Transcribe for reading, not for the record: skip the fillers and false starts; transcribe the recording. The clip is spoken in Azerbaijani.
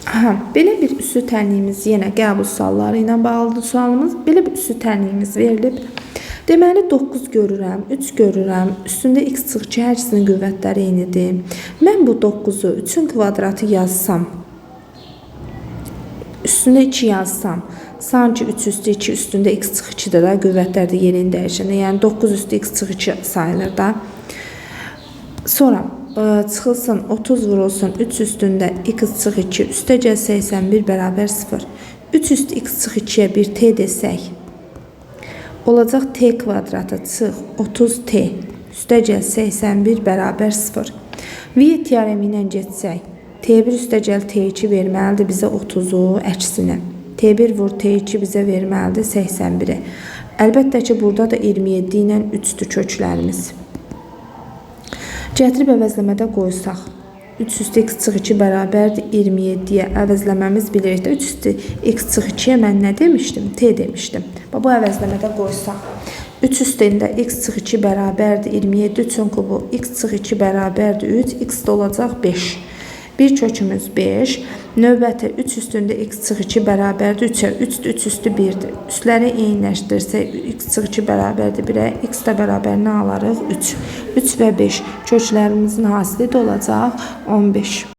Belə bir üssü tənliyimiz yenə qəbul sualları ilə bağlıdır sualımız. Belə bir üssü tənliyimiz verilib. Deməli 9 görürəm, 3 görürəm. Üstündə x çıx ki, hər ikisinin qüvvətləri eynidir. Mən bu 9-u 3-ün kvadratı yazsam, üstündə 2 yazsam, sanki 3 üstü 2 üstündə x çıx 2-dir də, qüvvətlər də yerini dəyişir. Yəni 9 üstü x çıx 2 sayılır da. Sonra çıxılsın 30 vurulsun 3 üstündə x çıx 2 üstəcə 81 bərabər 0. 3 üstü x çıx 2-yə bir t desək, olacaq t kvadratı çıx 30t üstəcə 81 bərabər 0. Viet teoremi ilə getsək, t1 üstəcəl t2 verməlidir bizə 30-u, əksinə. t1 vur t2 bizə verməlidir 81-i. Əlbəttə ki, burada da 27 ilə 3-dür köklərimiz. Gətirib əvəzləmədə qoysaq, 3 üstü x çıx 2 bərabərdir 27-yə əvəzləməmiz bilirik də 3 üstü x çıx 2-yə mən nə demişdim? T demişdim. Bu əvəzləmədə qoysaq, 3 üstündə x çıx 2 bərabərdir 27, çünki bu x çıx 2 bərabərdir 3, x də olacaq 5. Bir kökümüz 5. Növbəti 3 üstündə x çıx 2 bərabərdir 3-ə. 3 üstü 1-dir. Üstləri eyniləşdirsək, x çıx 2 bərabərdir 1-ə, x də bərabər nə alarıq? 3. 3 və 5 köklərimizin hasili də olacaq 15.